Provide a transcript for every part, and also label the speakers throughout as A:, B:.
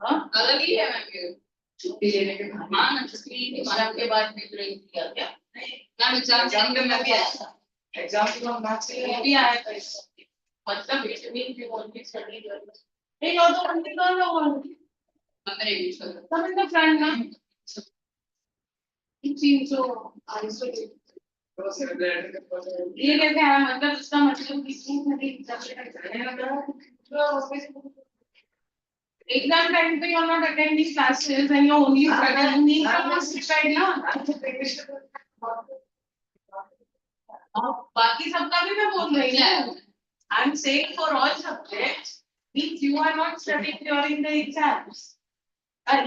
A: हाँ? अलग ही है मैम। छुट्टी लेने के बाद हाँ ना, छुट्टी एग्जाम के बाद भी ब्रेक किया क्या? मैम एग्जाम में मैं भी आया था। एग्जाम के बाद मैथ्स के भी आया था। मतलब विटामिन की ओनली स्टडी कर। नहीं और तो कंटिन्यू कर रहा हूँ। मेरे यूज कर। तब इनका फ्रेंड ना इन चीजों आइसो ये कैसे है मतलब उसका मतलब किसी नहीं exam time पे you are not attending classes and you are only attending prepared ना बाकी सबका भी मैं बोल रही हूँ I am saying for all subjects means you are not studying during the exams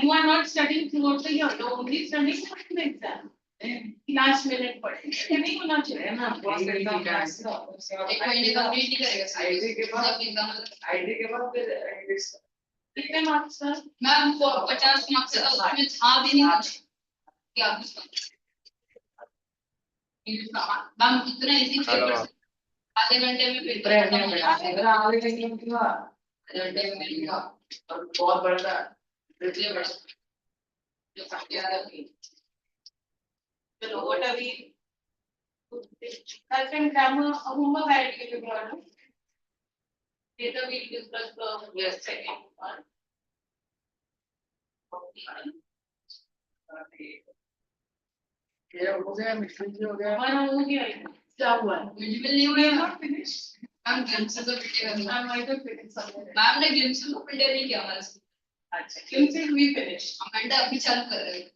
A: you are not studying throughout the year you are only studying during the exam last minute पढ़े नहीं होना चाहिए ना एक महीने कंप्लीट नहीं करेगा ID के बाद कितने मार्क्स सर मैम 50 मार्क्स का उसमें था भी नहीं कुछ क्या मैम कितना इजी पेपर आधे घंटे में पेपर खत्म हो जाएगा आधे घंटे में क्या घंटे में मिलेगा और बहुत बड़ा रिप्ले बढ़ जो काफी ज्यादा चलो what are we I can grammar homework I will give you one later we discuss the second one ये हो गया मिस्टेक हो गया वन हो गया क्या हुआ विजुअल नहीं हुआ नॉट फिनिश मैम गेम्स तो फिटे करना मैम आई तो फिनिश मैम ने गेम्स को फिटे नहीं किया हमारे से अच्छा गेम्स भी फिनिश अमेंडा अभी चालू कर रहे हैं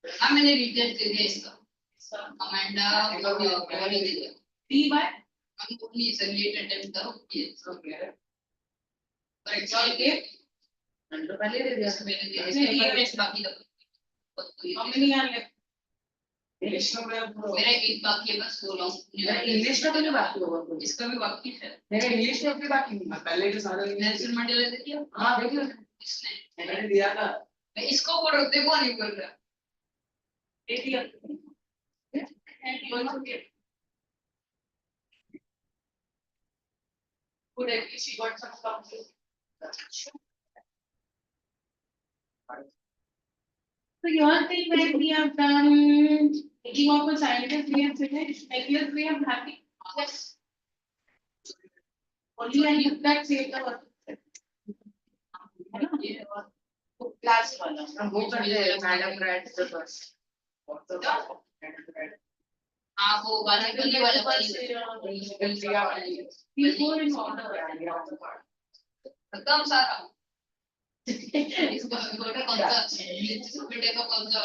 A: मैम मैंने रिटेल दे दिया इसका अमेंडा और दे दिया टी बाय हम बोली सर ये अटेम्प्ट करो ये सब है पर एग्जाम के अंडर पहले दे दिया मैंने दिया इसमें बाकी दो हम नहीं आने इंग्लिश में मेरा एक बाकी है बस बोल रहा हूँ इंग्लिश का तो नहीं बाकी होगा इसका भी बाकी है मेरा इंग्लिश में भी बाकी नहीं पहले के सारे नेल्सन मंडेला दे दिया हाँ देखिए इसने मैंने दिया था मैं इसको बोल रहा हूँ देखो नहीं बोल रहा दे दिया good at least she got some something so your thing when we have done taking off a scientist we have finished ideas we have happy yes only I look that save the work है ना ये class वाला हम वो कर रहे हैं madam right the first हाँ वो वाला गली वाला गलिया वाली ये पूरे ऑर्डर खत्म सारा इसको बेटा कौन सा बेटे का कौन सा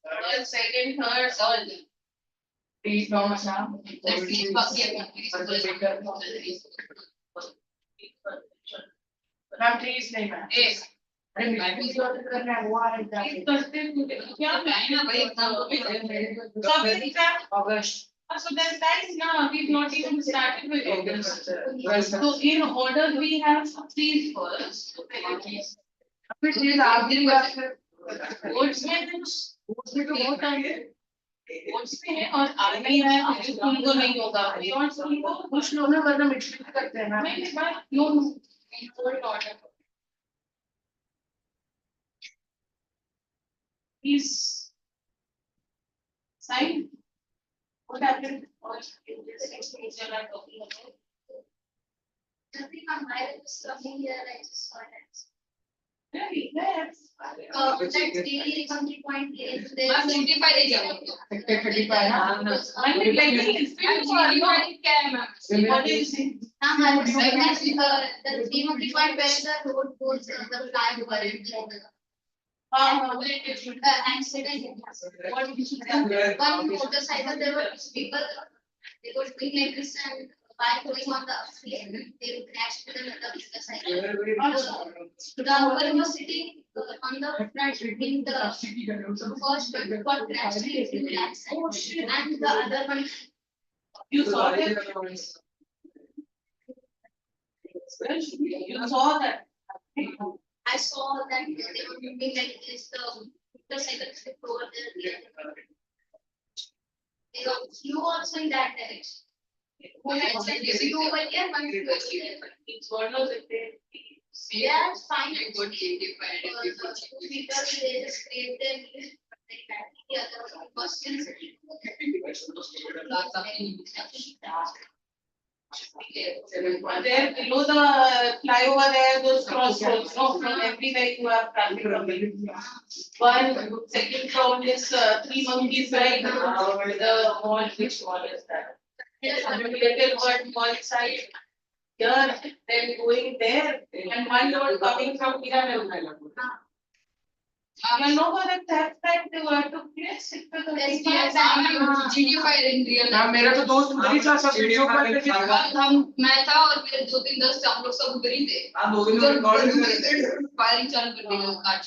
A: वाला second third all please no ma'am that's बाकी है मैम प्लीज नहीं मैम अरे मैं भी तो करना है वो आ रहा है करते क्या टाइम है भाई एग्जाम को कब exam August so then that is now we've not even started with August so in order we have these first फिर चीज आप दिन बात कोर्स में तो बहुत टाइम है कोर्स में है और आगे है स्कूल को नहीं होगा और स्कूल को कुछ लोग ना वरना मिट करते हैं ना नहीं बात no order Please sign. What happened? In this explanation I'm talking about.
B: Nothing on my coming here. I just saw it.
A: Really? Yes.
B: That daily recovery point is there.
A: I'm 35 area. 35. I'm What do you think?
B: The recovery point where the road goes, the flyover and accident.
A: What you should have.
B: One motorcycle, there were people, they were doing like this and while going on the upstairs, they would crash with another motorcycle. The woman was sitting on the front in the first one got crashed into the accident and the other one.
A: You saw it? You saw that?
B: I saw that they were doing like this, the motorcycle trip over there. flew also in that direction. One flew over here, one flew over here.
A: It's one of the things.
B: They are fine.
A: I got 85 and
B: People, they just create them. The other questions.
A: There below the flyover there, those crossroads, no, from everywhere you have traffic coming. One second from this three monkeys side, the mall, which mall is that? Little one mall side. Here, then going there, and one road coming from here. You know what that took place?
B: GD5 in real
C: हाँ
B: life.
C: मेरा तो दोस्त उधर ही था सब video call करके
B: हम मैं था और मेरे 2-3 दोस्त हम लोग सब उधर ही थे.
C: हाँ दो दिन रिकॉर्ड कर
B: फायरिंग चालू कर देगा आज.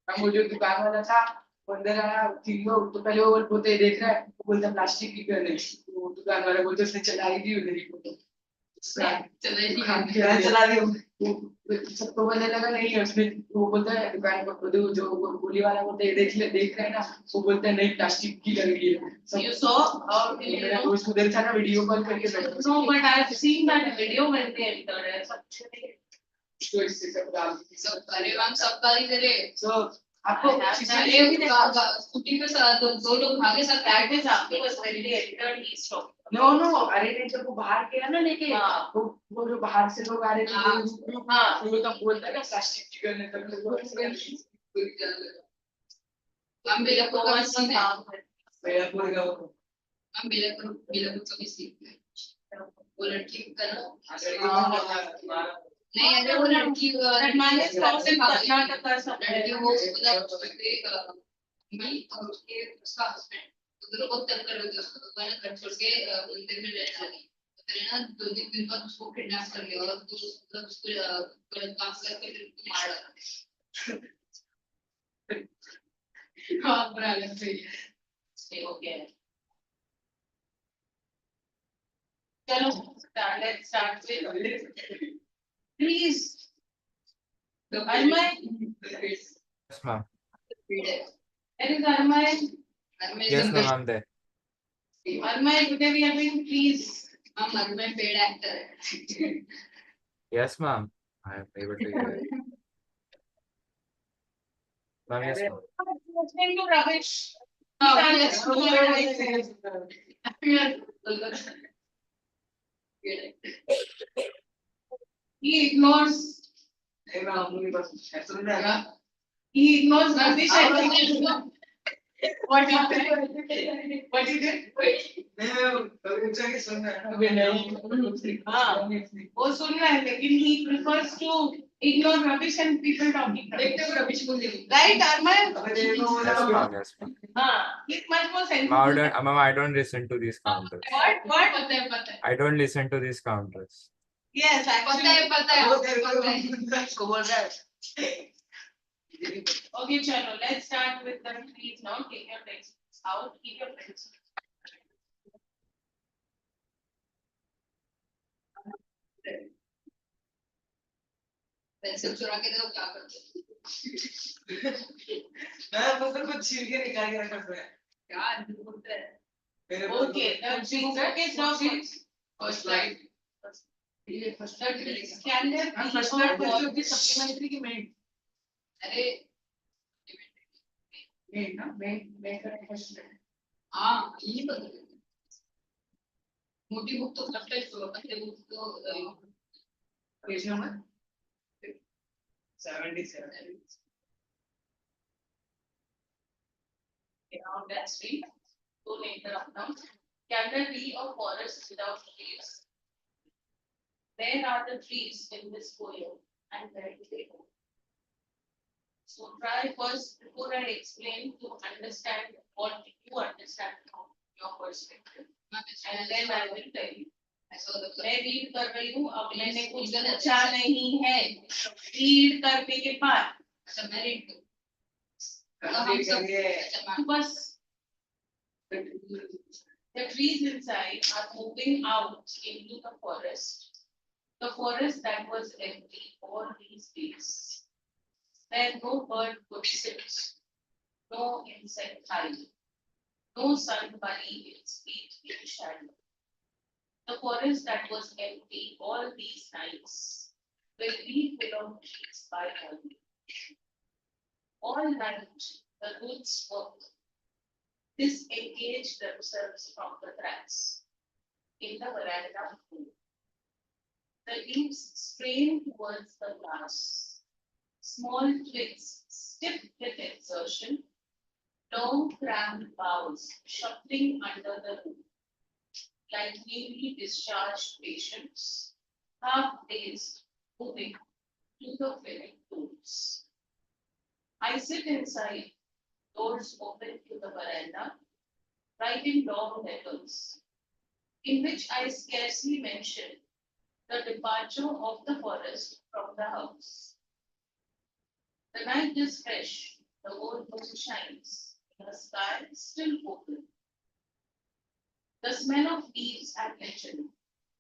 B: अरे
C: मुझे दुकान वाला था अंदर आया तीन लोग तो पहले वो बोलते देख रहा है वो बोलता प्लास्टिक की गन है वो दुकान वाला बोलते उसने चलाई दी उधर ही फोटो चला दी सबको बोलने लगा नहीं है उसने वो बोलता है दुकान पर जो गोली वाला बोलता है देख रहे हैं ना वो बोलता है नहीं प्लास्टिक की लगी है
A: You saw how
C: मेरा दोस्त उधर था ना वीडियो कॉल करके बैठा
A: no, but I have seen that video when they entered.
C: तो इससे सब डाल
B: सब अरे हम सब गाली दे रहे.
C: सो आपको
B: अरे स्कूटी पे दो लोग भागे सब
A: That is after was when they entered he stopped.
C: No अरे नहीं जब वो बाहर गया ना लेके वो जो बाहर से लोग आ रहे थे
A: हाँ
C: वो तो बोलता है ना प्लास्टिक की गन है
B: हम भी लोग को सीन है.
C: मेरा पूरे का वो
B: हम भी लोग को भी सीन है. वो लड़की का ना नहीं अरे वो लड़की
A: से कर्नाटक का सब
B: लड़की वो उधर मैं और उसका हस्बैंड उधर बहुत तंग कर रहे थे उसको तो मैंने घर छोड़ के मंदिर में रहने लगी. फिर ना 2-3 दिन बाद उसको किडनैप कर लिया और उसको गलत काम करके फिर उसको मार डाला. हाँ बुरा लग रही है. ओके
A: चलो let's start with please Arman.
D: Yes, ma'am.
A: There is Arman.
D: Yes, ma'am, I'm there.
A: Arman, today we are doing please.
B: हम Arman paid actor.
D: Yes, ma'am. I am able to hear you. Ma'am, yes, ma'am.
A: Listening to rubbish. He ignores. He ignores rubbish. What happened? What he did? हाँ वो सुन रहा है लेकिन he prefers to ignore rubbish and people talking rubbish. Right, Arman?
D: Yes, ma'am. Yes, ma'am.
A: हाँ he's much more sensitive.
D: Ma'am, I don't listen to these counters.
A: What? पता है.
D: I don't listen to these counters.
A: Yes, actually.
B: पता है.
C: इसको बोल रहा है
A: Okay, chalo. Let's start with the please now. Take your textbooks out. Keep your pencils.
B: Pencil चुरा के देखो क्या करते.
C: मैं बस कुछ छील के निकाल के रखा है
B: यार बोलते हैं.
A: Okay, okay, now
B: First slide.
C: ये first start
A: can there be
C: first
A: or
C: start की सप्लीमेंट्री की मेन
B: अरे
C: मेन ना मेन का फर्स्ट
B: हाँ ये बता. मोटी बुक तो फर्स्ट टाइप होगा. पहले बुक तो
C: page number 77
A: now let's read. Don't interrupt now. Can there be a forest without trees? Where are the trees in this poem and where do they go? So try first before I explain to understand what you understand from your perspective. And then I will tell you. मैं read कर रही हूँ. अब मैंने कुछ अच्छा नहीं है. रीड करने के बाद
B: अच्छा मैं रीड
C: देख रही है
A: बस The trees inside are moving out into the forest that was empty all these days, where no bird could sit, no insect hide, no sun bury its feet in shadow. The forest that was empty all these nights will be full of trees by morning. All night the roots work, disengage themselves from the cracks in the veranda floor. The leaves strain towards the glass. Small twigs stiff with exertion, long cramped boughs shuffling under the root, like newly discharged patients, half dazed, moving to the filling tools. I sit inside, doors open to the veranda, writing long letters, in which I scarcely mention the departure of the forest from the house. The night is fresh, the whole moon shines, the sky still open. The smell of leaves and legend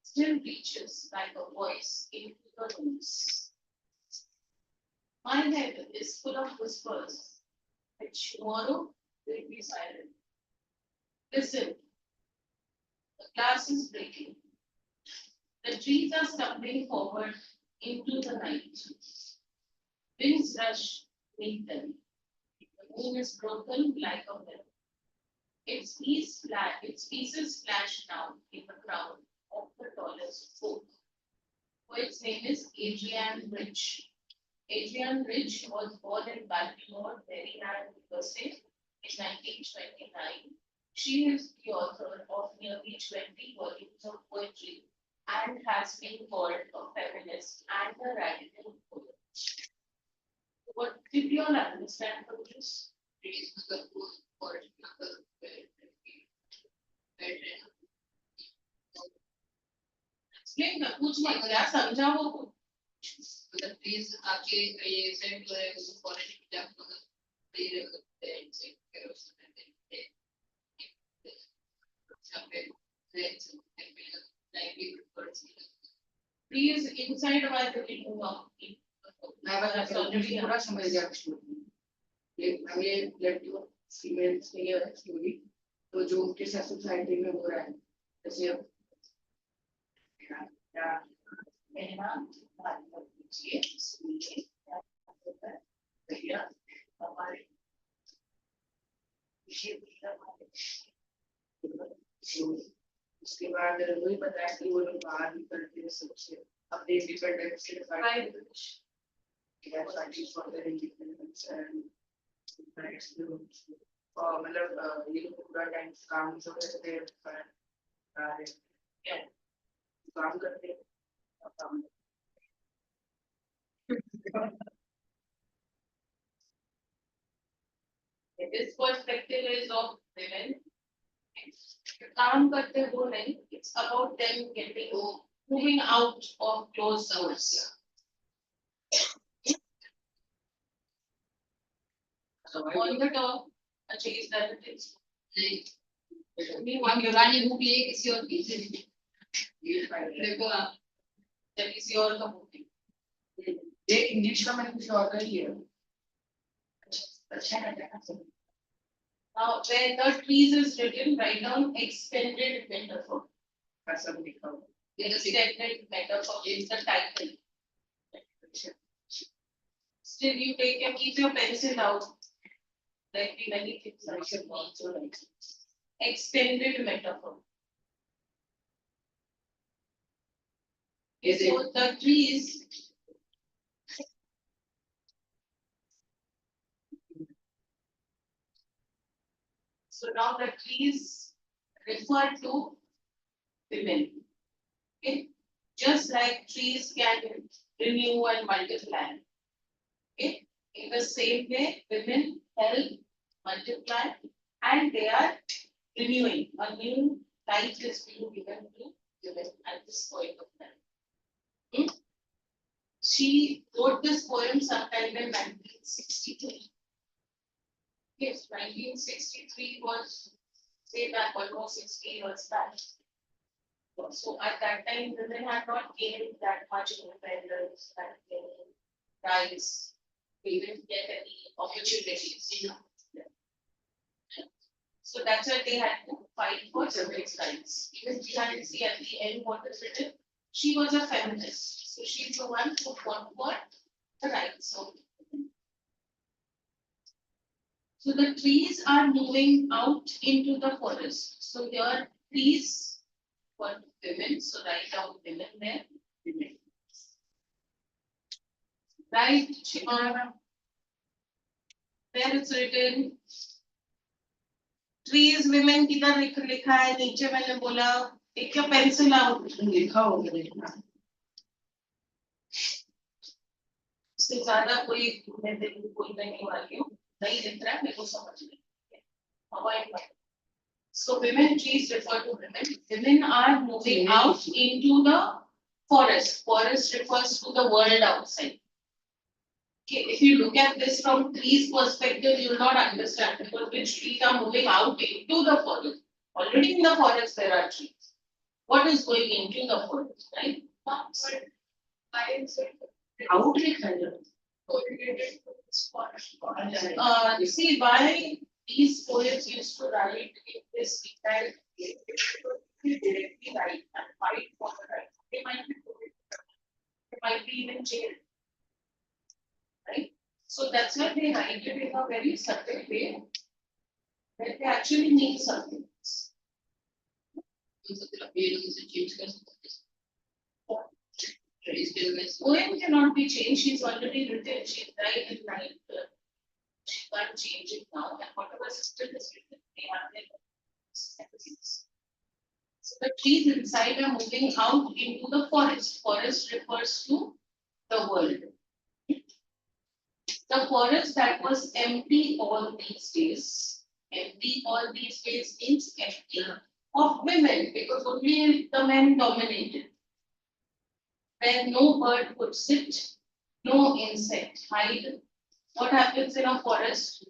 A: still reaches like a voice into the rooms. My head is full of whispers, which tomorrow will be silent. Listen, the glass is breaking. The trees are stumbling forward into the night. Winds rush beneath them. The moon is broken like a mirror. Its pieces flash down in the crown of the tallest oak. Its name is Adrian Rich. Adrian Rich was born in Baltimore, Maryland, USA in 1929. She is the author of nearly 20 volumes of poetry and has been called a feminist and a radical poet. What did you all understand from this? Explain the कुछ मत क्या समझा वो
E: मतलब please आके ये send करें उसको क्वालिटी जब मतलब ये रखते हैं चेक करो उसमें देंगे सबके रेंज में 90%.
A: Please inside our building
C: मैं बस ऑलरेडी पूरा समझ गया ये लड़कियों फीमेल्स के लिए स्टोरी तो जो उनके साथ सोसाइटी में हो रहा है जैसे
A: मेरा बात कीजिए सुनिए भैया हमारे
C: उसके बाद वही बताया कि वो लोग बाहर निकलते हैं सबसे अपने इंडिपेंडेंस के fight for their independence and मतलब ये लोग पूरा टाइम काम जो करते हैं काम करते हैं
A: This perspective is of women. काम करते वो नहीं. It's about them moving out of closed doors. So on the top, achieve that it is.
E: हम यूनानी बुक लिए किसी और की देखो आप
A: That is your community.
C: ये इंग्लिश का मैंने कुछ और कर लिया अच्छा लगा
A: Now, when the trees is written, write down extended metaphor.
C: सब लिखा हुआ
A: Extended metaphor is the title. Still, you take and keep your pencil out. Like many things I should also write. Extended metaphor.
C: Is it?
A: So the trees. So now the trees refer to women. Okay? Just like trees can renew and multiply. Okay? In the same way, women help multiply and they are renewing. A new life is being given to women at this point of time. She wrote this poem sometime in 1963. Yes, 1963 was say back almost 60 years back. So at that time, women had not gained that much independence and gained rights. We didn't get any opportunities, you know. So that's why they had to fight for civil rights. Even we had to see at the end what is written. She was a feminist, so she's the one who fought for the rights of women. So the trees are moving out into the forest. So here trees for women. So write down women there. Women. Right, Shimara. There it's written. Trees, women किधर लिखा है नीचे मैंने बोला एक क्या pencil out
C: लिखा होगा देखना
A: इससे ज्यादा कोई मैं कोई नहीं वाली हूँ नहीं लिख रहा है मेरे को समझ नहीं अवॉइड मत So women trees refer to women. Women are moving out into the forest. Forest refers to the world outside. Okay, if you look at this from trees perspective, you will not understand because which trees are moving out into the forest. Already in the forest there are trees. What is going into the forest, right?
C: Out लिखा है
A: See why these poets used to write in this style. Directly write and fight for the right. They might be poets. They might be even jailed. Right? So that's why they write it in a very subtle way that they actually mean something. Poem cannot be changed. She's already written. She's right in line. She can't change it now. And whatever system is written, they have their emphasis. So the trees inside are moving out into the forest. Forest refers to the world. The forest that was empty all these days. Empty all these days means empty of women because only the men dominated. Where no bird could sit, no insect hide. What happens in a forest?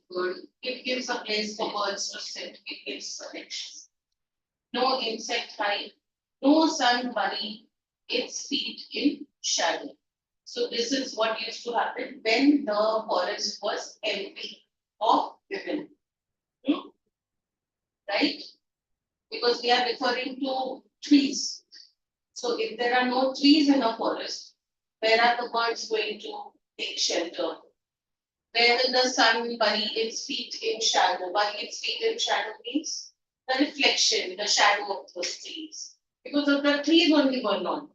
A: It gives a place for birds to sit. It gives protection. No insect hide, no sun bury its feet in shadow. So this is what used to happen when the forest was empty of women. Right? Because we are referring to trees. So if there are no trees in a forest, where are the birds going to take shelter? Where will the sun bury its feet in shadow? Bury its feet in shadow means the reflection, the shadow of those trees. Because of the trees only were not.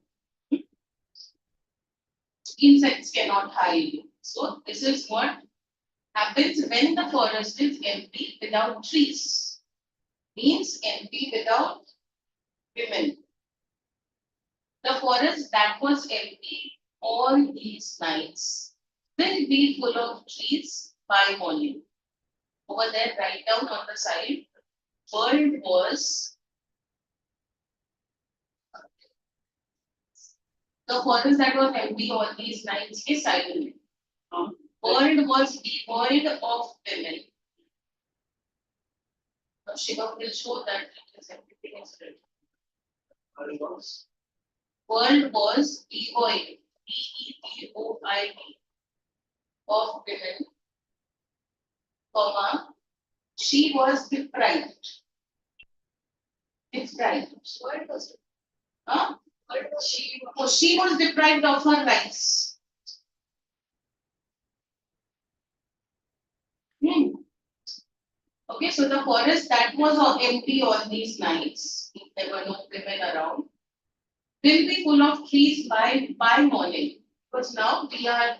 A: Insects cannot hide. So this is what happens when the forest is empty without trees. Means empty without women. The forest that was empty all these nights will be full of trees by morning. Over there, write down on the side, world was the forest that was empty all these nights is silent. World was devoid of women. Now Shiva will show that it is everything is written. World was devoid, devoid of women, comma, she was deprived. Deprived. What was it? Huh? She was deprived of her rights. Okay, so the forest that was empty all these nights, there were no women around, will be full of trees by morning. Because now we are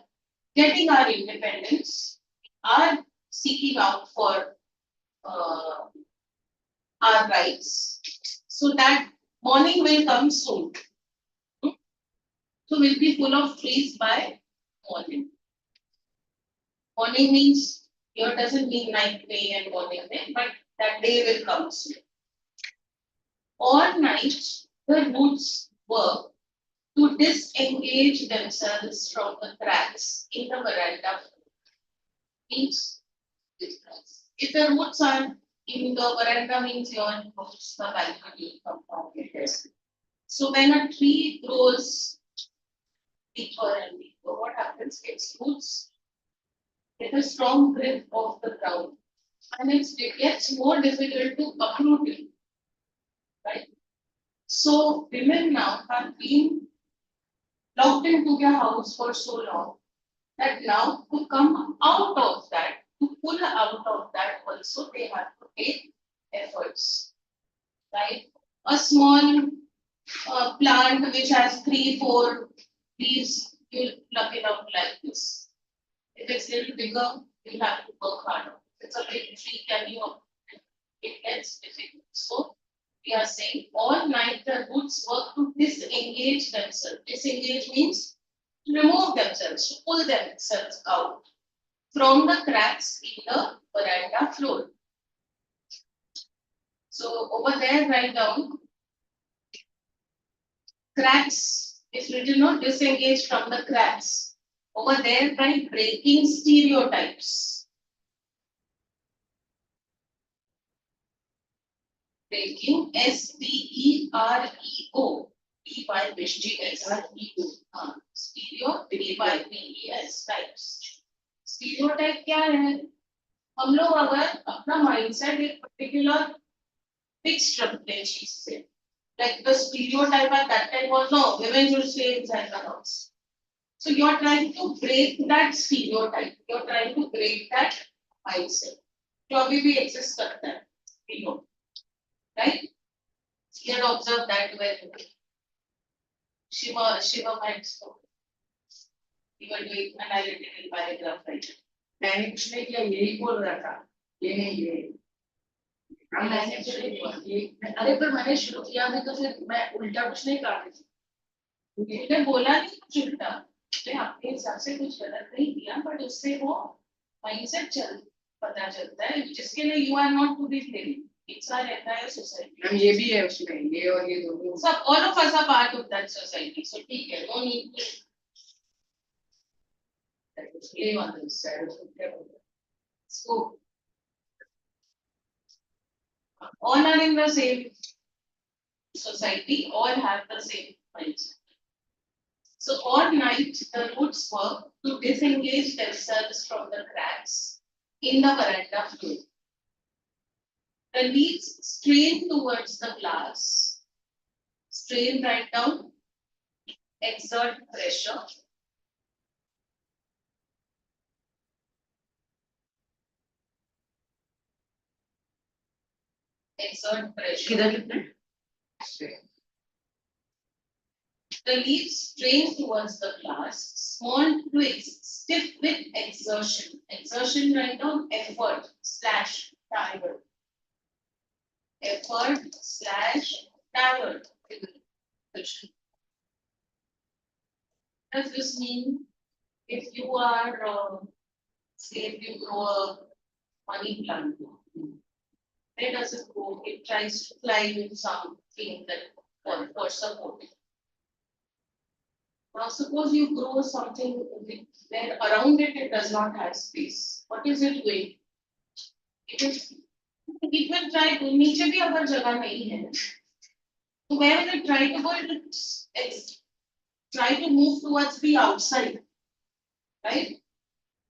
A: getting our independence, are seeking out for our rights. So that morning will come soon. So will be full of trees by morning. Morning means here doesn't mean night, day and morning day, but that day will come soon. All night the roots work to disengage themselves from the cracks in the veranda. Means if the roots are In the veranda means your house, the balcony compound. Yes. So when a tree grows deeper and deeper, what happens? Its roots get a strong grip of the ground, and it gets more difficult to uproot it, right? So women now have been locked into their house for so long that now to come out of that, to pull out of that also they have to take efforts, right? A small plant which has 3, 4 leaves, you'll pluck it out like this. If it's a little bigger, you'll have to work harder. If it's a big tree, can you? It gets difficult. So we are saying all night the roots work to disengage themselves. Disengage means to remove themselves, to pull themselves out from the cracks in the veranda floor. So over there, write down cracks is written on disengage from the cracks. Over there, write breaking stereotypes. Breaking STEREO. B by BES. Stereo BYPES types. Stereotype क्या है? हम लोग अगर अपना mindset एक particular fixed रखते हैं चीज से, like the stereotype at that time was no, women should stay inside the house. So you're trying to break that stereotype. You're trying to break that mindset. जो अभी भी exist करता है, we know, right? You can observe that when Shiva might spoke. You were doing analytical paragraph writing.
C: मैंने कुछ नहीं किया, यही बोल रहा था, ये नहीं ये। हाँ, मैंने अरे पर मैंने शुरू किया भी तो फिर मैं उल्टा कुछ नहीं कर रही थी।
A: मैंने बोला नहीं कुछ उल्टा, मैं अपने हिसाब से कुछ गलत नहीं किया, बट उससे वो माइंडसेट पता चलता है जिसके लिए you are not to be blamed. It's our entire society.
C: Ma'am ये भी है उसमें, ये और ये दोनों.
A: सब all of us are part of that society. So ठीक है, no need to blame others. So all are in the same society, all have the same mindset. So all night the roots work to disengage themselves from the cracks in the veranda floor. The leaves strain towards the glass. Strain right down. Exert pressure. Exert pressure.
C: किधर लिखना है?
A: The leaves strain towards the glass. Small twigs stiff with exertion. Exertion right down. Effort slash tired. Effort slash tired. Does this mean if you are, say, if you grow a money plant, where does it go? It tries to climb something that for support. Now, suppose you grow something where around it does not have space. What is it doing? It will try to, नीचे भी अगर जगह नहीं है, तो where will it try to go? It's try to move towards the outside, right?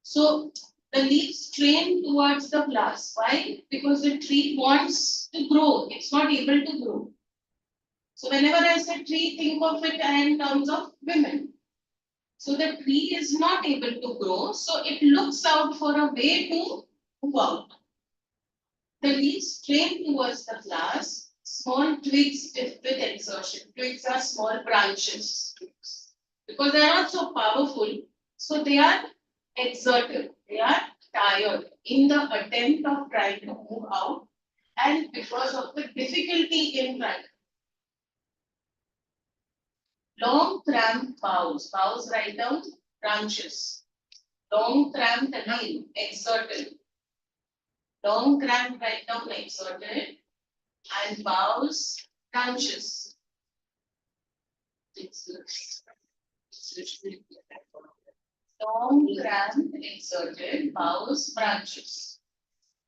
A: So the leaves strain towards the glass. Why? Because the tree wants to grow. It's not able to grow. So whenever I say tree, think of it in terms of women. So the tree is not able to grow, so it looks out for a way to move out. The leaves strain towards the glass. Small twigs stiff with exertion. Twigs are small branches. Because they are not so powerful, so they are exerted. They are tired in the attempt of trying to move out, and because of the difficulty in trying. Long cramped boughs. Boughs write down branches. Long cramped again, exerted. Long cramped write down exerted. And boughs, branches. Long cramped, exerted, boughs, branches.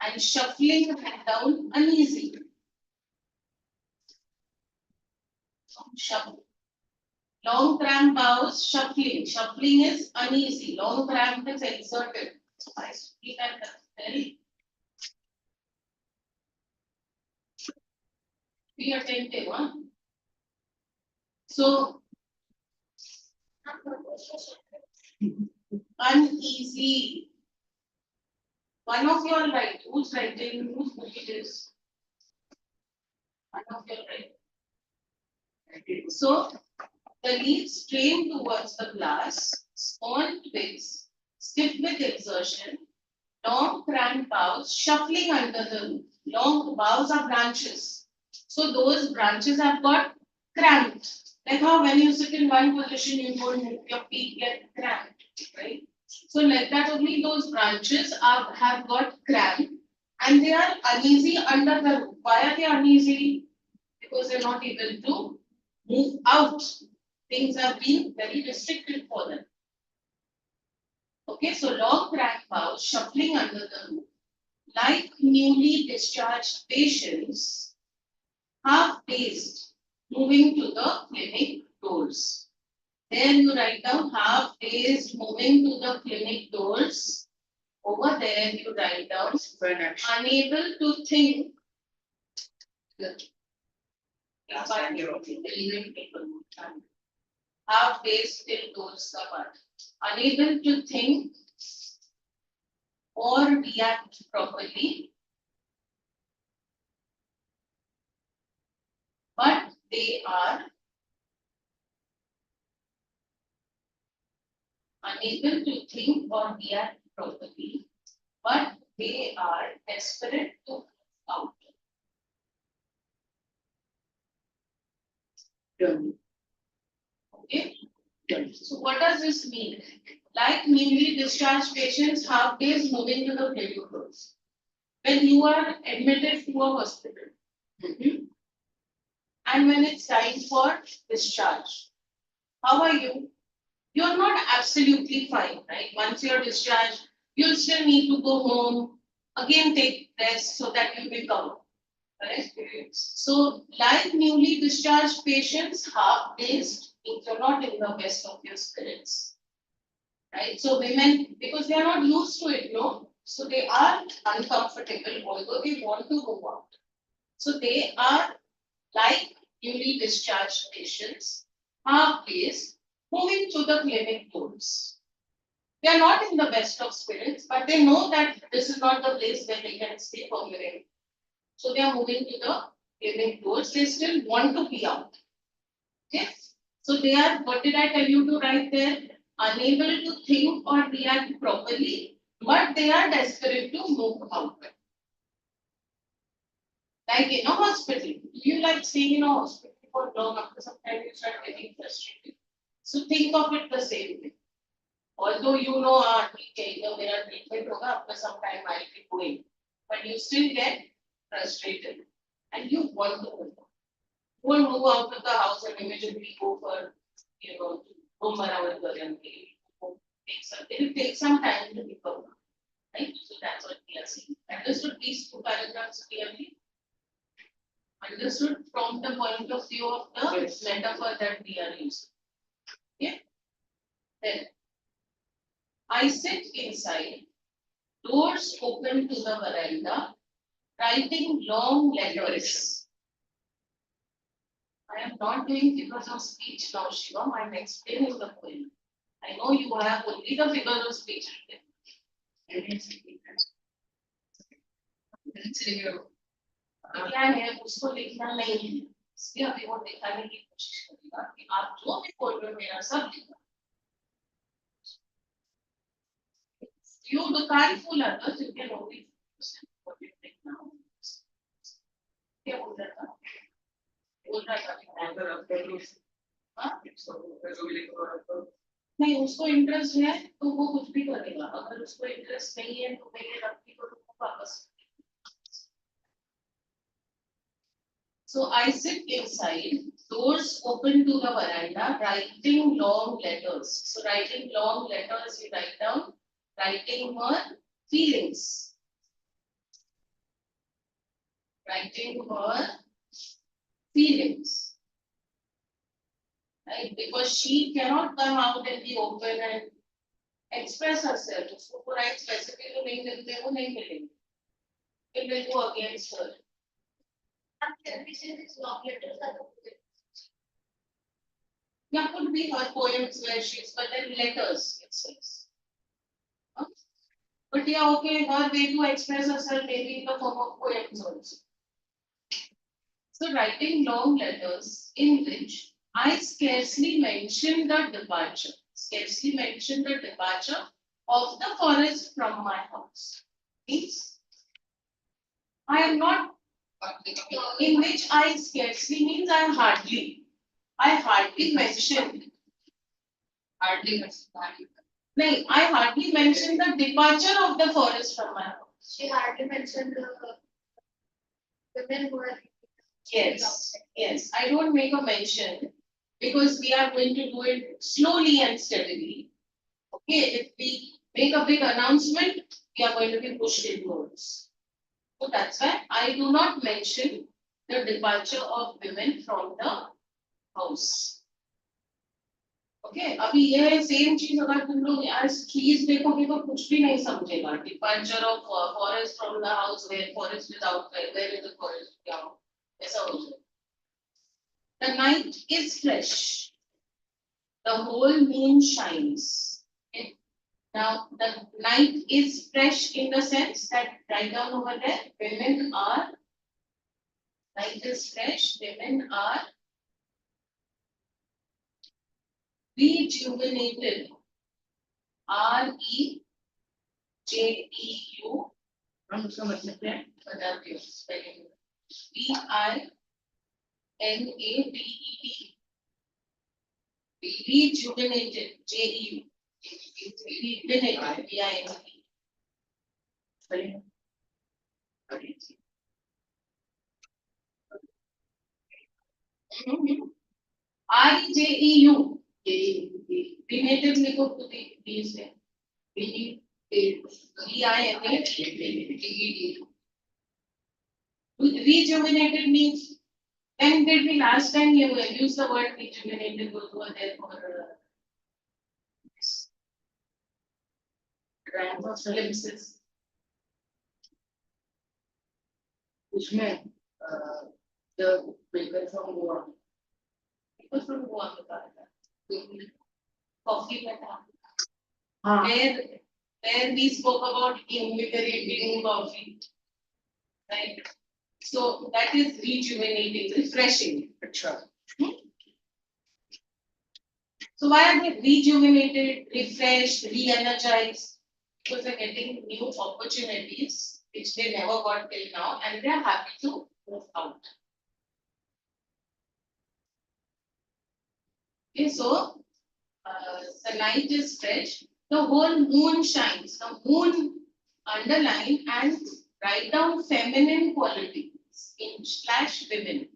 F: and shuffling down uneasy. Shuffle. Long cramp bows, shuffling. Shuffling is uneasy. Long cramp is exerted. So I speak at the very. Be attentive, huh? So uneasy. One of your right. Who's writing? Whose book it is? One of your right. So the leaves strain towards the glass, small twigs, stiff with exertion, long cramped boughs, shuffling under the roof. Long boughs are branches. So those branches have got cramped. Like how when you sit in one position, you don't move, your feet get cramped, right? So like that only those branches have got cramped and they are uneasy under the roof. Why are they uneasy? Because they're not able to move out. Things have been very restricted for them. Okay, so long cramped boughs shuffling under the roof, like newly discharged patients, half-dazed, moving to the clinic doors. Then you write down half-dazed, moving to the clinic doors. Over there you write down unable to think. Half-dazed till doors apart. Unable to think or react properly, but they are unable to think or react properly, but they are desperate to move out. Okay? So what does this mean? Like newly discharged patients, half days moving to the clinic doors. When you are admitted to a hospital, and when it's time for discharge, how are you? You're not absolutely fine, right? Once you're discharged, you'll still need to go home, again take rest so that you recover. Correct? So, like newly discharged patients, half-dazed means you're not in the best of your spirits. Right? So, women, because they are not used to it, no? So, they are uncomfortable, although they want to move out. So, they are like newly discharged patients, half-dazed, moving to the clinic doors. They are not in the best of spirits, but they know that this is not the place where they can stay permanently. So they are moving to the clinic doors. They still want to be out. Okay. So they are, what did I tell you to write there? Unable to think or react properly, but they are desperate to move out. Like in a hospital. You like staying in a hospital for long, after some time you start getting frustrated. So think of it the same way. Although you know, treatment hoga, after some time I'll be going, but you still get frustrated and you want to move. You won't move out of the house and immediately go for, roam around the it will take some time to recover. Right? So that's what we are saying. Understood these two paragraphs clearly? Understood from the point of view of the metaphor that we are using. Okay? Then I sit inside, doors open to the veranda, writing long letters. I am not doing figures of speech now, Shivam. I am explaining the poem. I know you have only the figures of speech written. क्या है उसको लिखना नहीं है इसलिए अभी वो दिखाने की कोशिश करेगा कि आप जो भी बोल रहे हो मेरा सब लिखना you can't fool others you can only what you think now क्या बोल रहा था नहीं उसको इंटरेस्ट है तो वो कुछ भी करेगा अगर उसको इंटरेस्ट नहीं है तो मेरे रखी को वापस So I sit inside, doors open to the veranda, writing long letters. So writing long letters, you write down, writing her feelings. writing her feelings. Right? Because she cannot come out in the open and express herself. उसको right specifically नहीं मिलते वो नहीं मिलेंगे. It will go against her. Yeah, could be her poems where she's, but then letters it says. Huh? But yeah, okay, her way to express herself maybe in the form of poems also. So writing long letters in which I scarcely mention the departure of the forest from my house. Means I am not, in which I scarcely means I hardly mention. No, I hardly mention the departure of the forest from my house.
B: She hardly mentioned the women who are.
F: Yes, I don't make a mention because we are going to do it slowly and steadily. Okay, if we make a big announcement, we are going to be pushed inwards. So that's why I do not mention the departure of women from the house. Okay, अभी ये same चीज अगर तुम लोग as trees देखोगे तो कुछ भी नहीं समझेगा. Departure of forest from the house, where forest is outside, where is the forest? क्या ऐसा हो जाए. The night is fresh. The whole moon shines. Okay. Now the night is fresh in the sense that right down over there, women are. Night is fresh. Women are rejuvenated. REJEU.
C: हम उसका मतलब क्या है?
F: बता दियो spelling. RENATED. Rejuvenated. JEU. Rejuvenated.
C: Spelling.
F: REJEU. Rejuvenated लिखो खुद ही से. Rejuvenated means, when did we last time you use the word rejuvenated? Those who are there for glimpses.
C: उसमें the baker from Goa.
F: People from Goa बता रहा है. Coffee में था.
C: हाँ.
F: Where we spoke about invigorating coffee. Right. So that is rejuvenating, refreshing.
C: अच्छा.
F: So why are they rejuvenated, refreshed, re-energized? Because they're getting new opportunities which they never got till now, and they are happy to move out. Okay, so the night is fresh, the whole moon shines. The moon underline and write down feminine qualities in / women.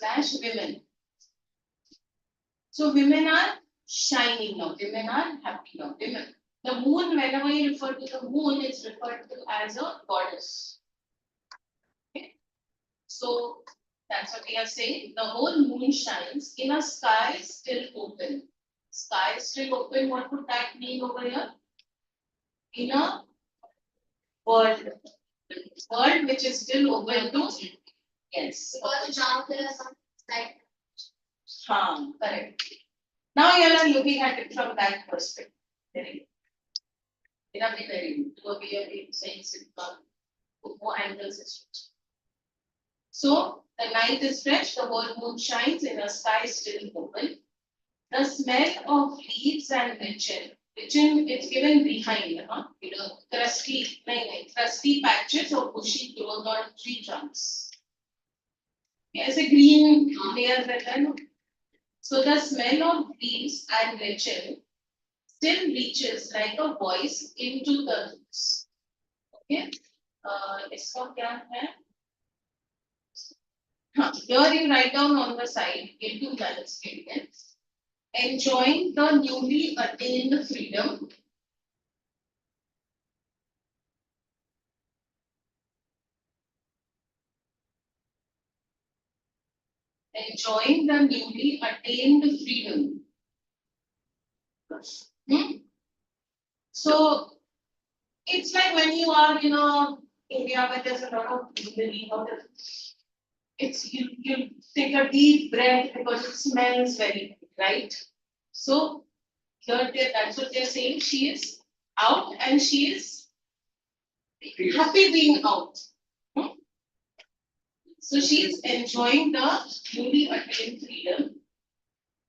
F: / women. So women are shining now. Women are happy now. Women. The moon, whenever you refer to the moon, is referred to as a goddess. Okay. So that's what we are saying. The whole moon shines in a sky still open. Sky still open. What would that mean over here? In a world which is still open to. Yes.
B: Because now there are some like.
F: Correct. Now you are looking at it from that perspective. Very good. To be a sense more angles. So the night is fresh, the whole moon shines in a sky still open. The smell of leaves and lichen it's given behind, crusty patches of bushy growth on tree trunks. As a green layer that so the smell of leaves and lichen still reaches like a voice into the roots. Okay, इसका क्या है? Here you write down on the side into balance statements. Enjoying the newly attained freedom. Enjoying the newly attained freedom. So it's like when you are, India, where there's a lot of greenery, it's you take a deep breath because it smells very good, right? So here that's what they're saying. She is out and she is happy being out. So she is enjoying the newly attained freedom.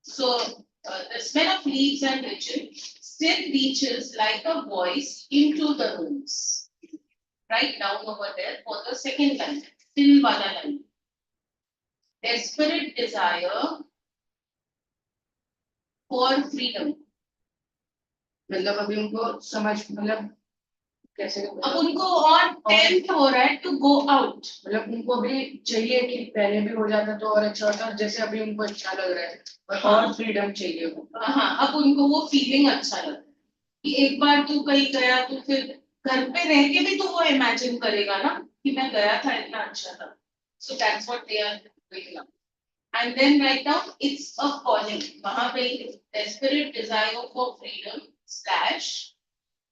F: So the smell of leaves and lichen still reaches like a voice into the rooms. Write down over there for the second line, still wala line. Desperate desire for freedom.
C: मतलब अभी उनको समझ मतलब कैसे
F: अब उनको और tempt हो रहा है टू गो आउट.
C: मतलब उनको भी चाहिए कि पहले भी हो जाता तो और अच्छा होता जैसे अभी उनको अच्छा लग रहा है और फ्रीडम चाहिए वो.
F: हाँ, अब उनको वो फीलिंग अच्छा लग रहा है कि एक बार तू कहीं गया तो फिर घर पे रह के भी तो वो इमेजिन करेगा ना कि मैं गया था इतना अच्छा था. So that's what they are doing now. And then write down it's a calling. वहाँ पे desperate desire for freedom slash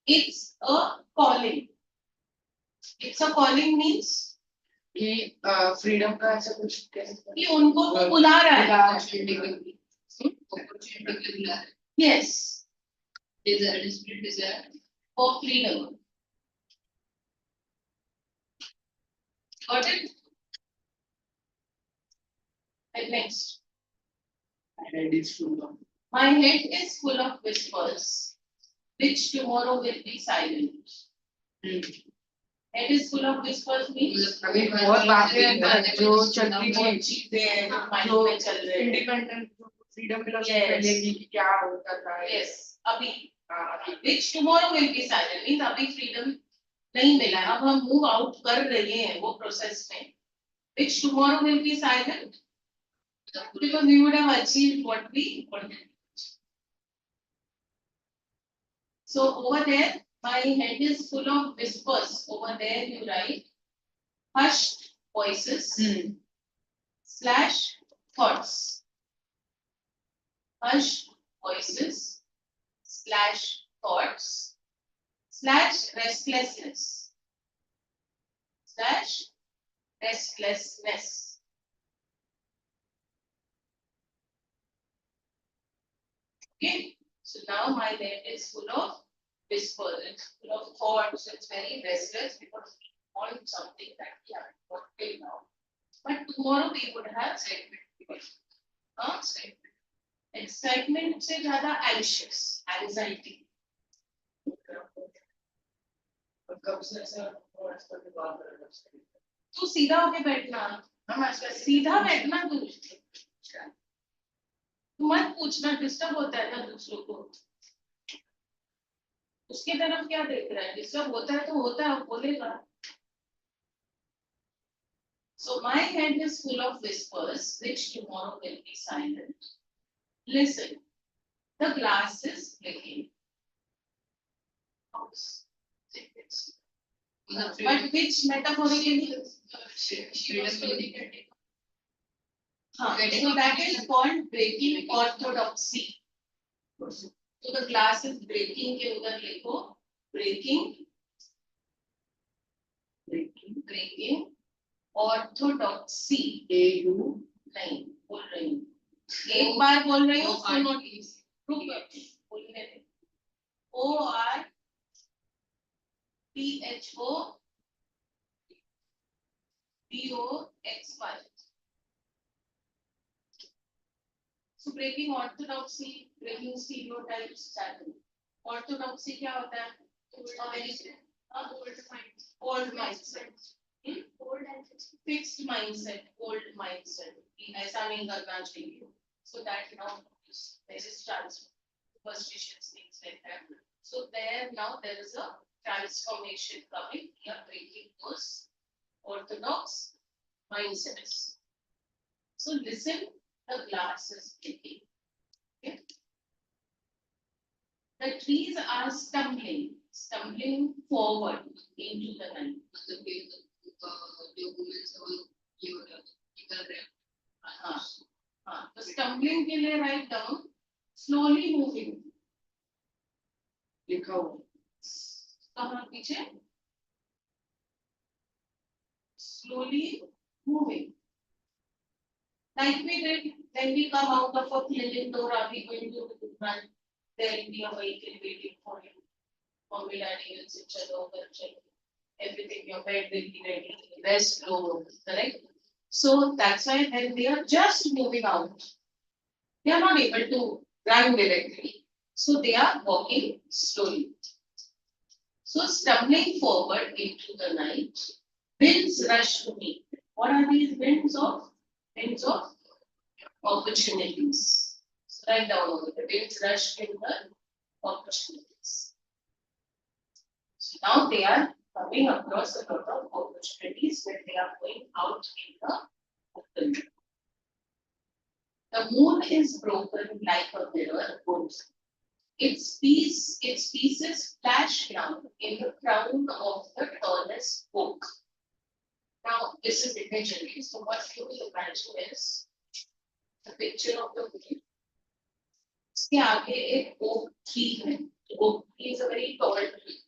F: it's a calling. It's a calling means
C: कि फ्रीडम का ऐसा कुछ कैसे
F: कि उनको वो बुला रहा है. Yes.
E: Desire
F: For freedom. Got it? And next. My head is full of whispers, which tomorrow will be silent. Head is full of whispers means
C: अभी बहुत बातें हैं जो चलती थी
F: चीजें हैं जो माइंड
C: जो
F: में चल रहे हैं.
C: इंडिपेंडेंट फ्रीडम मिला उससे
F: Yes.
C: पहले की क्या होता था.
F: Yes. अभी which tomorrow will be silent means अभी freedom नहीं मिला है. अब हम move out कर रहे हैं वो process में. Which tomorrow will be silent because we would have achieved what we wanted. So over there, my head is full of whispers. Over there, you write hushed voices slash thoughts. Hushed voices slash thoughts slash restlessness slash restlessness. Okay, so now my head is full of whispers, it's full of thoughts, it's very restless because we want something that we haven't got till now. But tomorrow we would have excitement से ज़्यादा anxious, anxiety. तू सीधा होके बैठना, सीधा बैठना तू. मत पूछना, डिस्टर्ब होता है ना दूसरों को. उसके तरफ क्या देख रहा है? डिस्टर्ब होता है तो होता है, बोलेगा. So my head is full of whispers, which tomorrow will be silent. Listen, the glass is breaking. But which metaphorically? So that is called breaking orthodoxy. So the glass is breaking के उधर लिखो breaking orthodoxy.
C: AU
F: नहीं बोल रही हूँ, एक बार बोल रही हूँ, सुनो प्लीज. रुक बोलने दे. ORTHODOXY. So breaking orthodoxy, breaking stereotypes, orthodoxy क्या होता है? Old mindset. Fixed mindset, old mindset. कि ऐसा नहीं करना चाहिए. So that now there is superstitious things like that. So there now there is a transformation coming. We are breaking those orthodox mindsets. So listen, the glass is breaking. Okay. The trees are stumbling forward into the night.
E: मतलब कि जो women's और ये हो रहा है निकल रहे हैं
F: हाँ, तो stumbling के लिए write down slowly moving.
C: लिखा हुआ
F: कहाँ पीछे? Slowly moving. Like we did when we come out of a clinic door, are we going to run? There will be a vehicle waiting for you. Mommy, daddy will sit alone and check everything. Your bed will be ready. Rest low, correct? So that's why when they are just moving out, they are not able to run directly. So they are walking slowly. So stumbling forward into the night, winds rush to meet. What are these winds of? Winds of opportunities. So write down over the winds rush in the opportunities. So now they are coming across a lot of opportunities when they are going out in the open. The moon is broken like a mirror. Its pieces flash down in the crown of the tallest oak. Now, this is imagery. So what you will imagine is the picture of the moon. इसके आगे एक oak tree है. Oak tree is a very tall tree.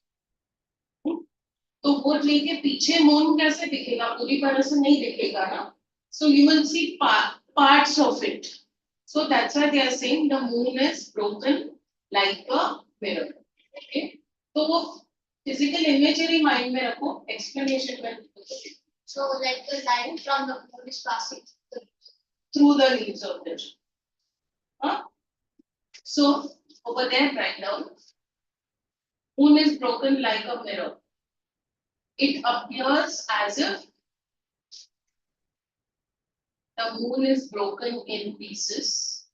F: तो वो tree के पीछे moon कैसे दिखेगा? पूरी तरह से नहीं दिखेगा ना. So you will see parts of it. So that's why they are saying the moon is broken like a mirror. Okay. तो वो physical imagery mind में रखो. Explanation में.
B: So like the line from the moon is passing
F: Through the leaves of the tree. Huh? So over there right now, moon is broken like a mirror. It appears as if the moon is broken in pieces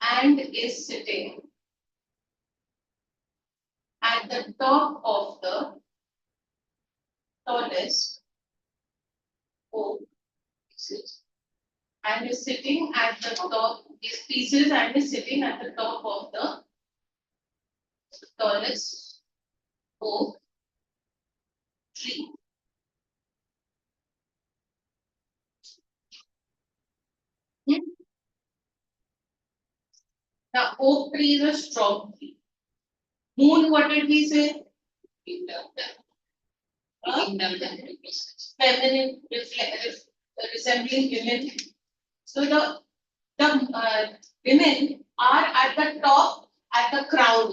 F: and is sitting at the top of the tallest oak pieces and is sitting at the top is pieces and is sitting at the top of the tallest oak tree. The oak tree is a strong tree. Moon, what did we say? Feminine, resembling women. So the women are at the top, at the crown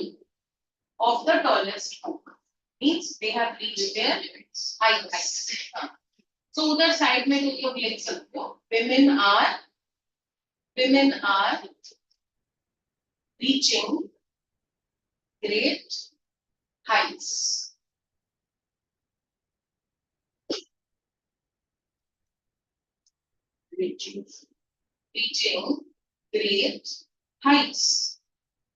F: of the tallest oak. Means they have reached their height. So उधर side में तुम लोग लिख सकते हो. Women are reaching great heights. Reaching great heights.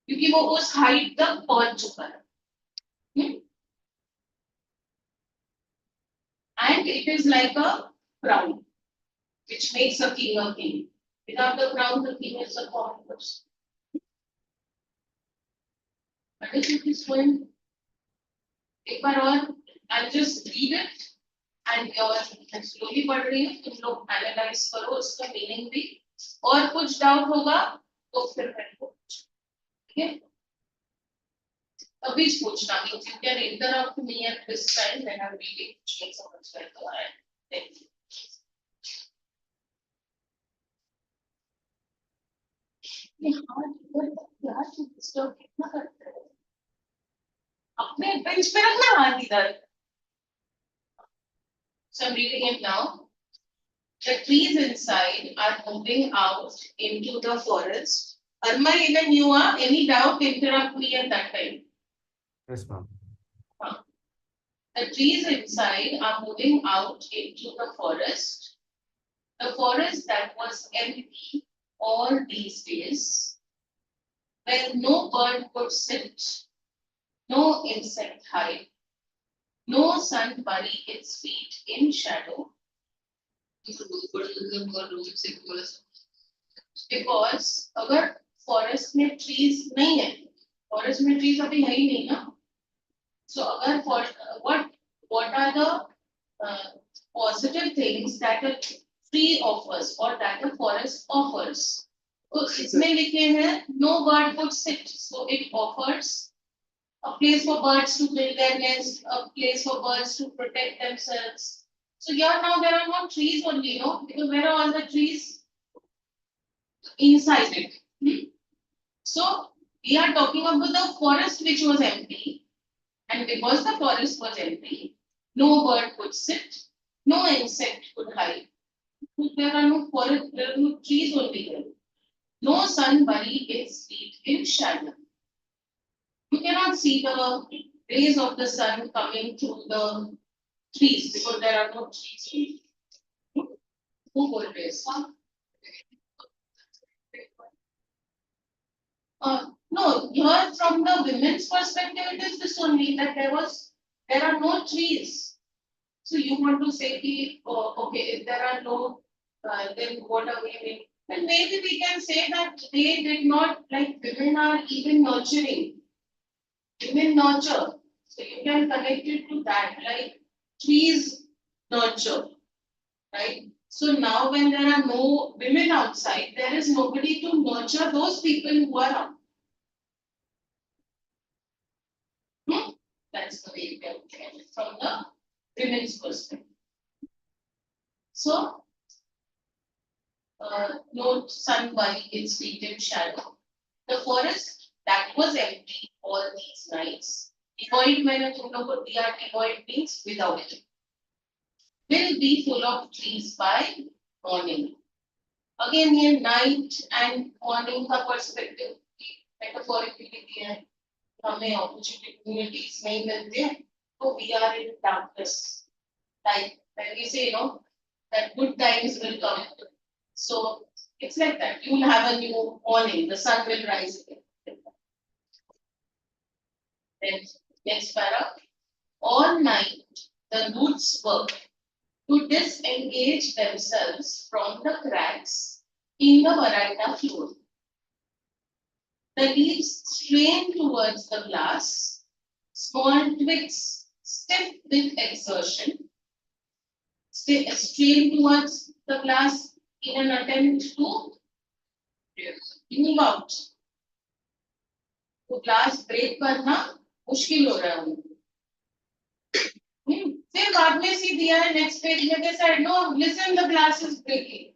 F: क्योंकि वो उस height तक पहुंच चुका है. And it is like a crown, which makes a king a king. Without the crown, the king is a common person. But if it is going, एक बार और, I'll just read it and you're slowly पढ़ रही हो, तुम लोग analyze करो उसका meaning भी, और कुछ doubt होगा तो फिर मैं पूछ, ठीक है? अभी पूछना, you can interrupt me at this time when I'm reading, which makes so much better. Thank you. यार डिस्टर्ब कितना करते हो? अपने बेंच पे रखना हाथ इधर. So I'm reading it now. The trees inside are moving out into the forest. Arma, even you are any doubt, interrupt me at that time.
D: Yes, ma'am.
F: The trees inside are moving out into the forest. The forest that was empty all these days, where no bird could sit, no insect hide, no sun bury its feet in shadow, Because अगर forest में trees नहीं है, forest में trees अभी है ही नहीं ना, so अगर for what are the positive things that a tree offers or that a forest offers? तो इसमें लिखे हैं no bird would sit, so it offers a place for birds to build their nest, a place for birds to protect themselves. So here now there are no trees only, no, because where are all the trees? Inside it. So we are talking about the forest which was empty, and because the forest was empty, no bird could sit, no insect could hide. There are no forest, there are no trees only there. No sun buried its feet in shadow. You cannot see the rays of the sun coming through the trees because there are no trees. Who always? No, here from the women's perspective, it is this only that there are no trees. So you want to say, ki, oh, okay, if there are no, then what are we doing? And maybe we can say that they did not, like women are even nurturing. Women nurture. So you can connect it to that, like trees nurture, right? So now when there are no women outside, there is nobody to nurture those people who are out. That's the way you can look at it from the women's perspective. So, no sun buried its feet in shadow. The forest that was empty all these nights, devoid मैंने तुम लोग को दिया, devoid means without it, will be full of trees by morning. Again ये night and morning का perspective metaphorically दिया है. हमें opportunities नहीं मिलते हैं, तो we are in darkness. Like when we say, that good times will come. So it's like that. You will have a new morning. The sun will rise again. Then next para. All night the roots work to disengage themselves from the cracks in the veranda floor. The leaves strain towards the glass, small twigs stiff with exertion, strain towards the glass in an attempt to move out. तो glass break करना मुश्किल हो रहा है उनको. फिर बाद में सी दिया है next page में they said no, listen, the glass is breaking.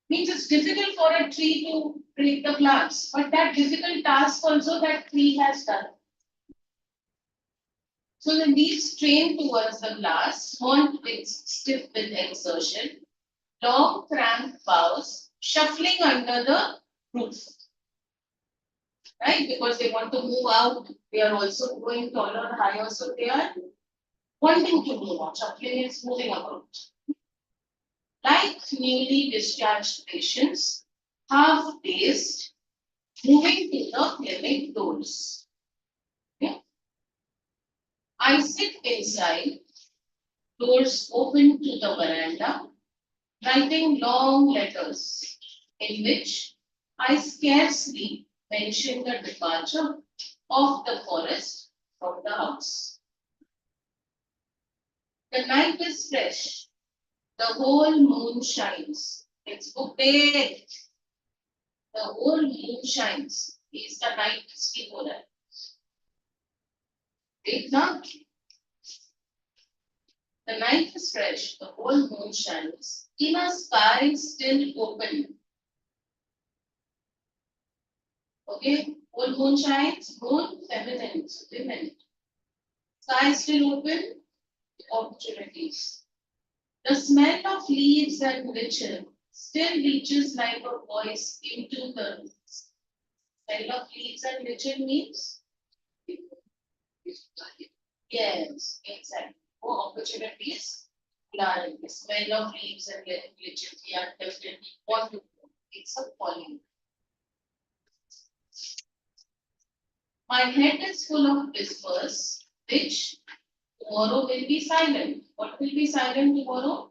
F: Means it's difficult for a tree to break the glass, but that difficult task also that tree has done. So the leaves strain towards the glass, small twigs stiff with exertion, long cramped boughs shuffling under the roof. Right? Because they want to move out, they are also going taller, higher, so they are wanting to move out. Shuffling is moving about. Like newly discharged patients, half dazed, moving to the clinic doors. Okay? I sit inside, doors open to the veranda, writing long letters in which I scarcely mention the departure of the forest from the house. The night is fresh. The whole moon shines. It's opaque. The whole moon shines. Is the night still there? It's not. The night is fresh. The whole moon shines. In a sky still open. Okay, whole moon shines. Moon, feminine, women. Sky still open. Opportunities. The smell of leaves and lichen still reaches like a voice into the roots. Smell of leaves and lichen means? Yes, exactly. Oh, opportunities. The smell of leaves and lichen, we are definitely want to know. It's a pollen. My head is full of whispers, which tomorrow will be silent. What will be silent tomorrow?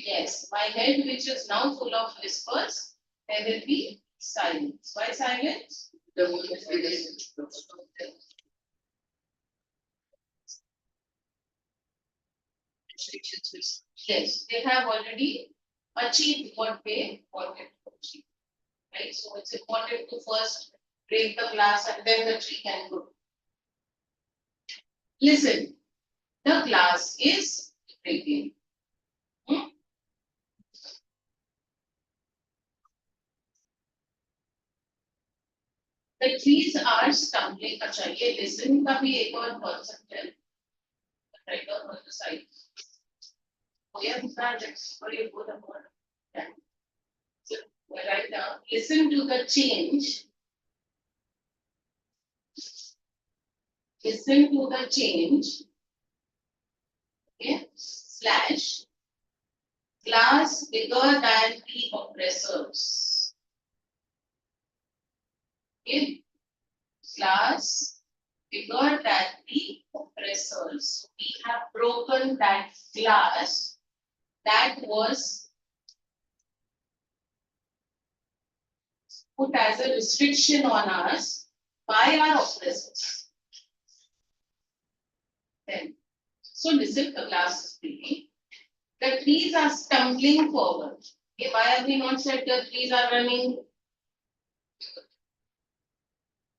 F: Yes, my head which is now full of whispers, there will be silence. Why silence?
C: The moon is biggest.
F: Yes, they have already achieved what they wanted to achieve. Right, so it's important to first break the glass and then the tree can grow. Listen, the glass is breaking. Hmm? The trees are stumbling. अच्छा ये listen का भी एक और concept है. Right on the side. Oh yeah, that's what you put upon. Yeah. So right now, listen to the change. Listen to the change. Okay. Slash. Glass bigger than the oppressors. Okay. Glass bigger than the oppressors. We have broken that glass that was put as a restriction on us by our oppressors. Then, so listen, the glass is breaking. The trees are stumbling forward. Okay, why have we not said the trees are running?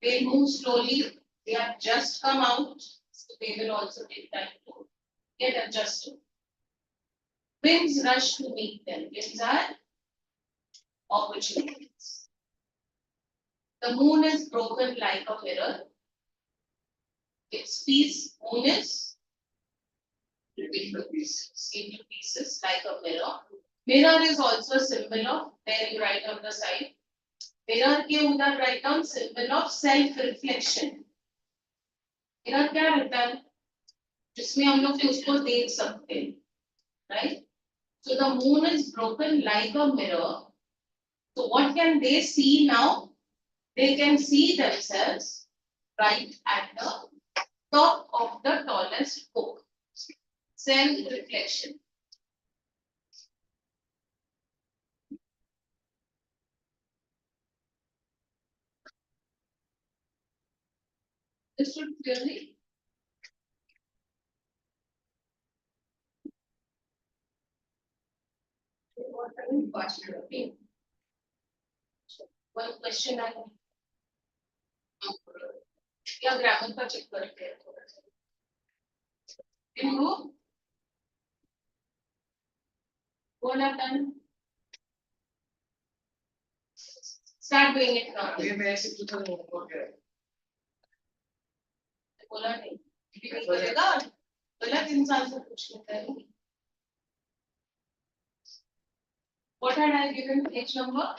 F: They move slowly. They have just come out, so they will also take time to get adjusted. Winds rush to meet them. Winds are opportunities. The moon is broken like a mirror. Its piece, moon is into pieces like a mirror. Mirror is also a symbol of, there you write on the side. Mirror के उधर write down symbol of self-reflection. Mirror क्या रहता है? जिसमें हम लोग उसको देख सकते हैं, right? So the moon is broken like a mirror. So what can they see now? They can see themselves right at the top of the tallest oak. Self-reflection. This should clearly. One question I have. क्या grammar का check करते हैं थोड़ा सा. Improve. What have done? Start doing it now.
C: ये मैं ऐसे पूछा तो हो गया.
F: बोला नहीं. नहीं बोलेगा. गलत इंसान से पूछ लेता है. What had I given page number?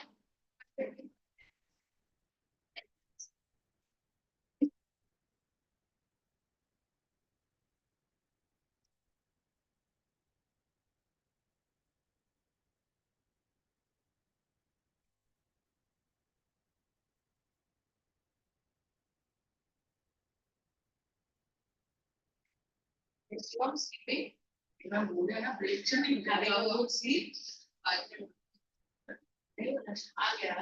F: It's not sleeping.
C: इतना बोले ना ब्रेक से नहीं
F: Having a good sleep.
C: नहीं
F: आ गया.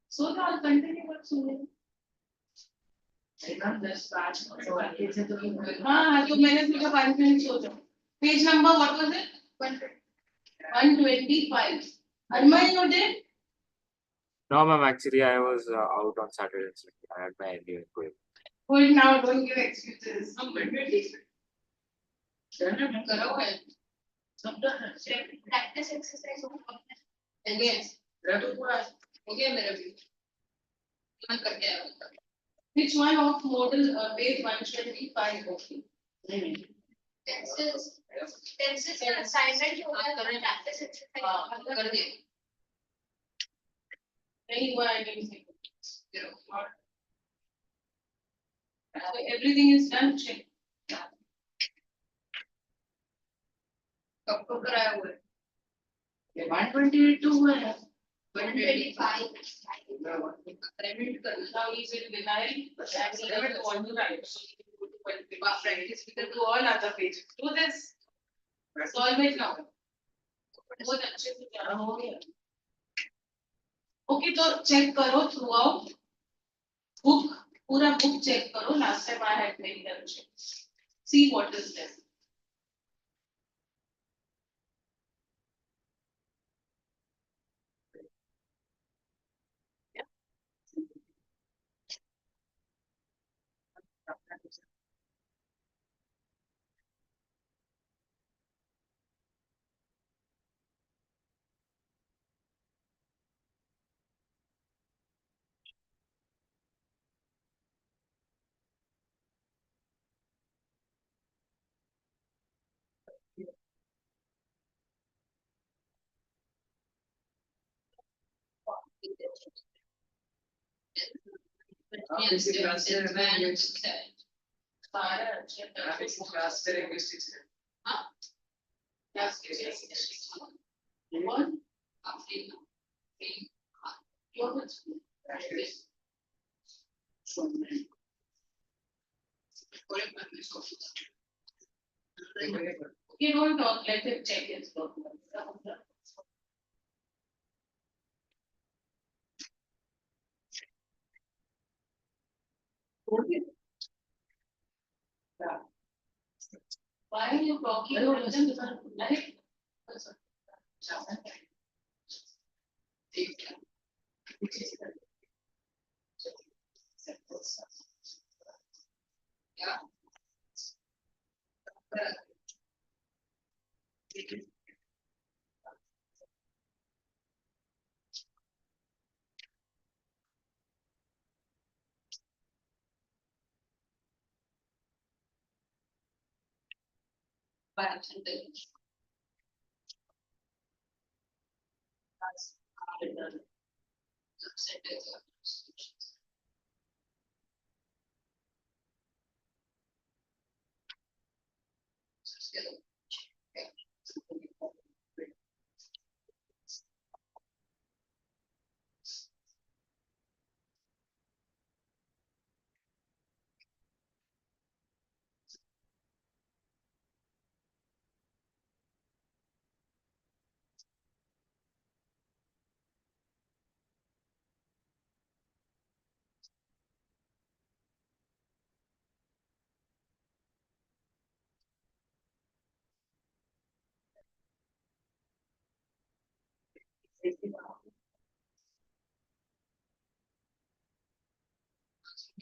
F: So I'll continue what सुने.
C: ना 10-5 तो आगे से तो
F: हाँ, जो मैंने तुझे 5 मिनट सोचा. Page number, what was it? 125. Arman, you did?
D: No, ma'am, actually, I was out on Saturday and Sunday. I had my NDA going.
F: Hold now, don't give excuses.
C: करो है सब तो है
B: Practice exercise.
E: Again,
C: मैं तो पूरा
E: हो गया मेरा भी. मन करके आया.
F: Which one of model page 125? Okay.
C: नहीं
B: Tenses का assignment होगा तो practice exercise.
E: हाँ, कर दिया.
F: नहीं हुआ I didn't think.
E: करो.
F: So everything is done. Check.
E: कब को कराया हुआ है?
C: ये 122 है
B: 125.
E: Assignment करना.
F: Now he will deny, but I will never want to write. So he will go to practice we can do all other pages. Do this. Solve it now. बहुत अच्छे से जाना हो गया. Okay, तो check करो throughout. Book पूरा book check करो. Last time I had made them check. See what is there. Okay, don't talk. Let him check his book. Why are you talking? Right?
E: Yeah. By absent.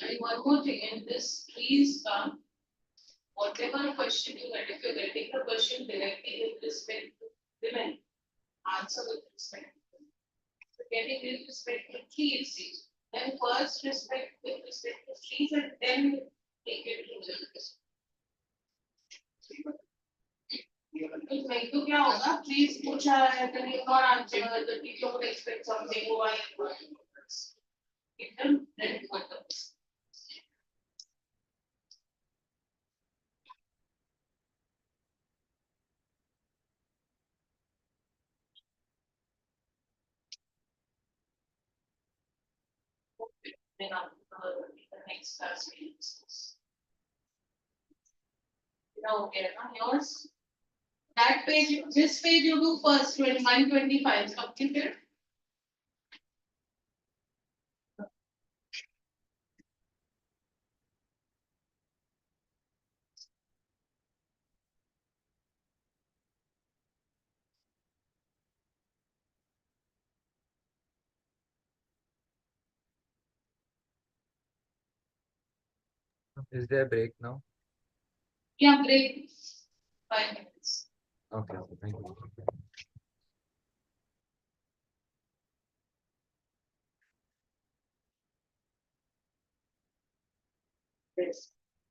F: And one more thing, in this please whatever question you get, if you're getting the question directly with respect to women, answer with respect. So getting with respect to trees, then first respect with respect to trees and then take it to the respect. तो क्या होगा please पूछा है then you not answer the teacher would expect something why it then what then the next class means now okay now yours that page this page you do first 125 completed.
D: Is there a break now?
F: Yeah, break 5 minutes.
D: Okay, thank you.
F: Yes.